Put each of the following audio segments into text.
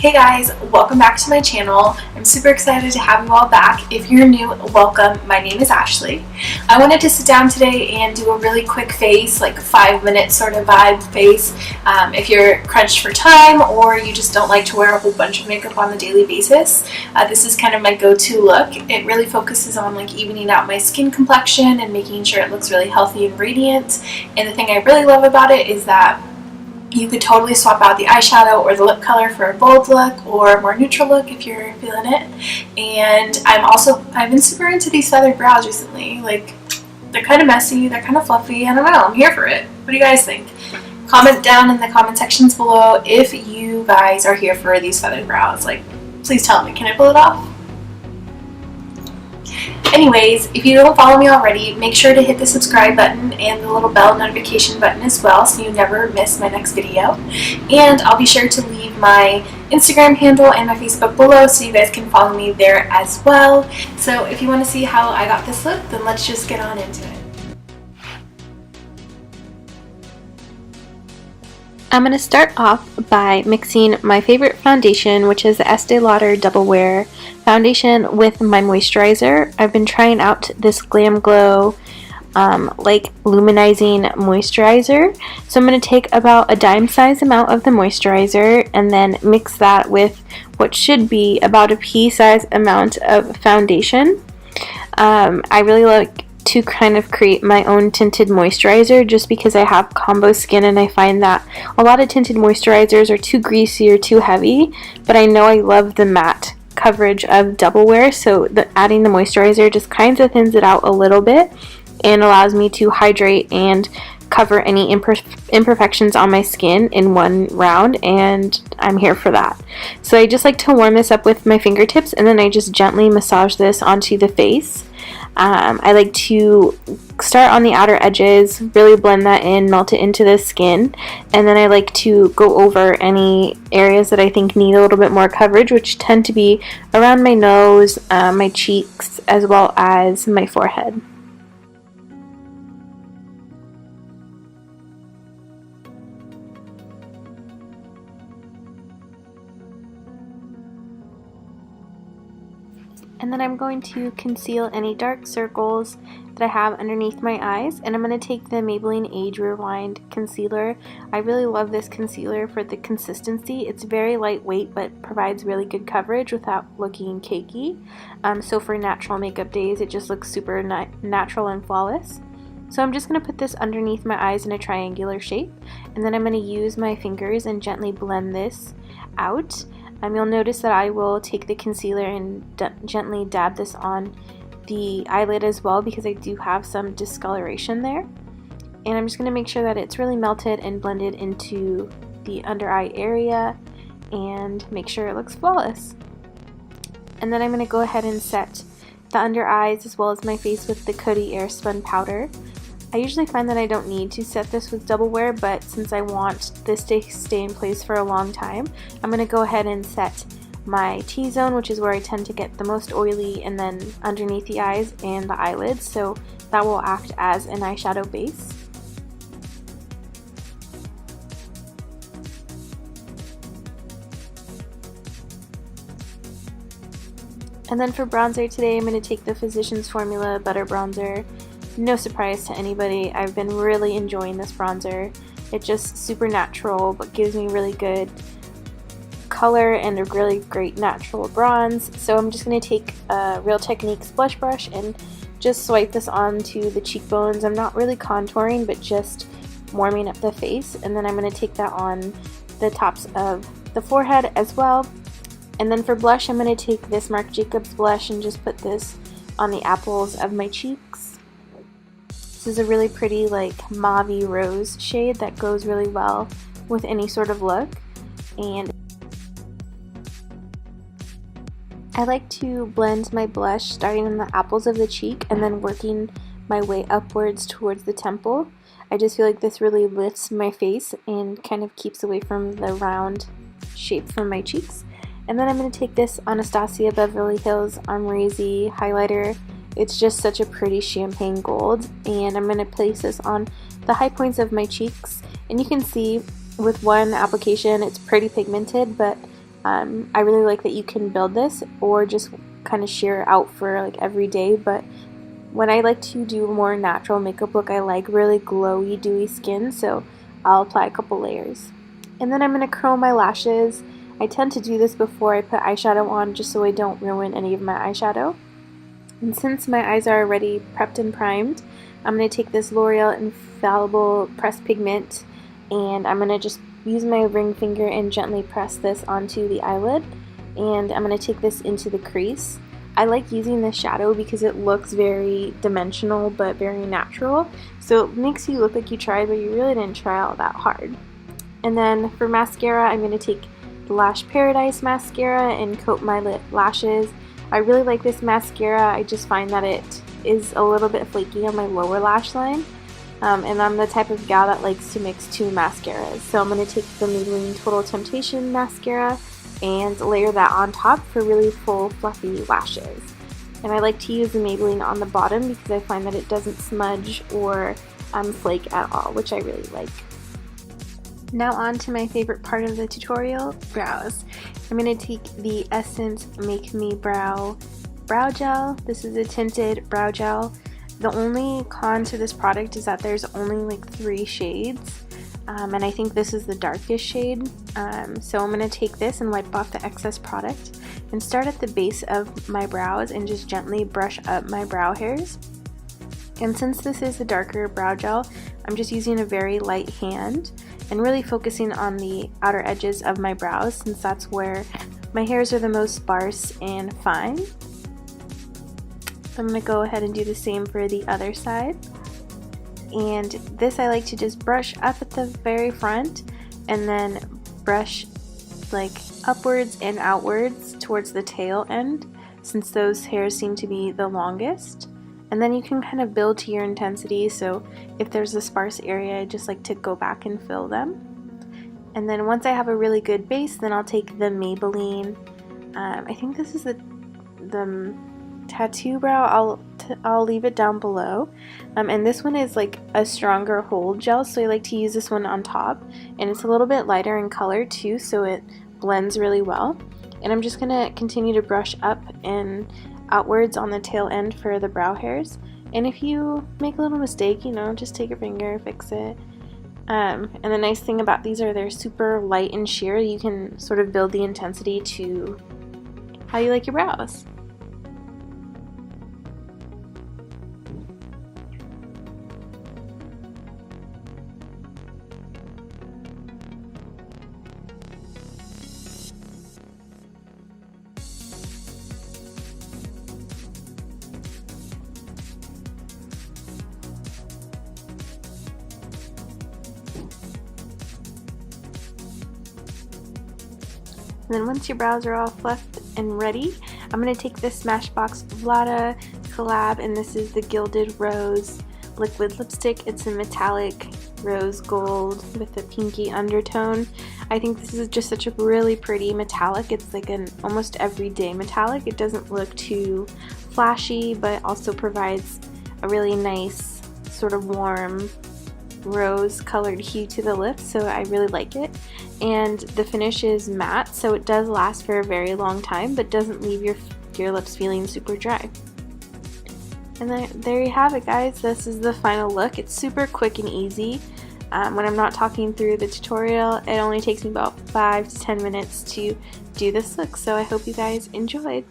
Hey guys, welcome back to my channel. I'm super excited to have you all back. If you're new, welcome. My name is Ashley. I wanted to sit down today and do a really quick face, like a 5-minute sort of vibe face. If you're crunched for time or you just don't like to wear a whole bunch of makeup on a daily basis, this is kind of my go-to look. It really focuses on like evening out my skin complexion and making sure it looks really healthy and radiant. And the thing I really love about it is that you could totally swap out the eyeshadow or the lip color for a bold look or a more neutral look if you're feeling it. And I've been super into these feathered brows recently. Like, they're kind of messy, they're kind of fluffy, I don't know, I'm here for it. What do you guys think? Comment down in the comment sections below if you guys are here for these feathered brows. Like, please tell me, can I pull it off? Anyways, if you don't follow me already, make sure to hit the subscribe button and the little bell notification button as well so you never miss my next video. And I'll be sure to leave my Instagram handle and my Facebook below so you guys can follow me there as well. So if you want to see how I got this look, then let's just get on into it. I'm going to start off by mixing my favorite foundation, which is the Estee Lauder Double Wear foundation, with my moisturizer. I've been trying out this Glam Glow like luminizing moisturizer. So I'm going to take about a dime size amount of the moisturizer and then mix that with what should be about a pea size amount of foundation. I really like to kind of create my own tinted moisturizer just because I have combo skin and I find that a lot of tinted moisturizers are too greasy or too heavy, but I know I love the matte coverage of Double Wear, so adding the moisturizer just kind of thins it out a little bit and allows me to hydrate and cover any imperfections on my skin in one round, and I'm here for that. So I just like to warm this up with my fingertips and then I just gently massage this onto the face. I like to start on the outer edges, really blend that in, melt it into the skin, and then I like to go over any areas that I think need a little bit more coverage, which tend to be around my nose, my cheeks, as well as my forehead. And then I'm going to conceal any dark circles that I have underneath my eyes, and I'm going to take the Maybelline Age Rewind concealer. I really love this concealer for the consistency. It's very lightweight but provides really good coverage without looking cakey. So for natural makeup days it just looks super natural and flawless. So I'm just going to put this underneath my eyes in a triangular shape, and then I'm going to use my fingers and gently blend this out. You'll notice that I will take the concealer and gently dab this on the eyelid as well because I do have some discoloration there. And I'm just going to make sure that it's really melted and blended into the under eye area and make sure it looks flawless. And then I'm going to go ahead and set the under eyes as well as my face with the Coty Airspun powder. I usually find that I don't need to set this with Double Wear, but since I want this to stay in place for a long time, I'm going to go ahead and set my T-zone, which is where I tend to get the most oily, and then underneath the eyes and the eyelids, so that will act as an eyeshadow base. And then for bronzer today, I'm going to take the Physicians Formula Butter Bronzer. No surprise to anybody, I've been really enjoying this bronzer. It's just super natural but gives me really good color and a really great natural bronze. So I'm just going to take a Real Techniques blush brush and just swipe this onto the cheekbones. I'm not really contouring but just warming up the face, and then I'm going to take that on the tops of the forehead as well. And then for blush, I'm going to take this Marc Jacobs blush and just put this on the apples of my cheeks. This is a really pretty like mauve-y rose shade that goes really well with any sort of look. And I like to blend my blush starting in the apples of the cheek and then working my way upwards towards the temple. I just feel like this really lifts my face and kind of keeps away from the round shape from my cheeks. And then I'm going to take this Anastasia Beverly Hills Amrezy highlighter. It's just such a pretty champagne gold, and I'm going to place this on the high points of my cheeks. And you can see with one application it's pretty pigmented, but I really like that you can build this or just kind of sheer out for like every day, but when I like to do a more natural makeup look, I like really glowy, dewy skin, so I'll apply a couple layers. And then I'm going to curl my lashes. I tend to do this before I put eyeshadow on just so I don't ruin any of my eyeshadow. And since my eyes are already prepped and primed, I'm going to take this L'Oreal Infallible Pressed Pigment, and I'm going to just use my ring finger and gently press this onto the eyelid. And I'm going to take this into the crease. I like using this shadow because it looks very dimensional but very natural. So it makes you look like you tried, but you really didn't try all that hard. And then for mascara, I'm going to take the Lash Paradise mascara and coat my lashes. I really like this mascara. I just find that it is a little bit flaky on my lower lash line. And I'm the type of gal that likes to mix two mascaras. So I'm going to take the Maybelline Total Temptation mascara and layer that on top for really full, fluffy lashes. And I like to use the Maybelline on the bottom because I find that it doesn't smudge or flake at all, which I really like. Now on to my favorite part of the tutorial, brows. I'm going to take the Essence Make Me Brow Gel. This is a tinted brow gel. The only con to this product is that there's only like 3 shades. And I think this is the darkest shade. So I'm going to take this and wipe off the excess product and start at the base of my brows and just gently brush up my brow hairs. And since this is a darker brow gel, I'm just using a very light hand and really focusing on the outer edges of my brows since that's where my hairs are the most sparse and fine. I'm going to go ahead and do the same for the other side. And this I like to just brush up at the very front and then brush like upwards and outwards towards the tail end since those hairs seem to be the longest. And then you can kind of build to your intensity, so if there's a sparse area, I just like to go back and fill them. And then once I have a really good base, then I'll take the Maybelline, I think this is the tattoo brow, I'll leave it down below. And this one is like a stronger hold gel, so I like to use this one on top. And it's a little bit lighter in color too, so it blends really well. And I'm just going to continue to brush up and outwards on the tail end for the brow hairs. And if you make a little mistake, you know, just take your finger, fix it. And the nice thing about these are they're super light and sheer. You can sort of build the intensity to how you like your brows. And then once your brows are all fluffed and ready, I'm going to take this Smashbox Vlada collab, and this is the Gilded Rose liquid lipstick. It's a metallic rose gold with a pinky undertone. I think this is just such a really pretty metallic. It's like an almost everyday metallic. It doesn't look too flashy, but also provides a really nice sort of warm rose colored hue to the lips, so I really like it. And the finish is matte, so it does last for a very long time but doesn't leave your lips feeling super dry. And there you have it, guys. This is the final look. It's super quick and easy. When I'm not talking through the tutorial, it only takes me about 5 to 10 minutes to do this look, so I hope you guys enjoyed.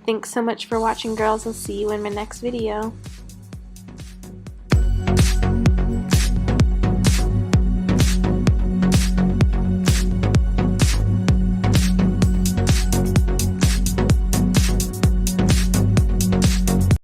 Thanks so much for watching, girls. I'll see you in my next video.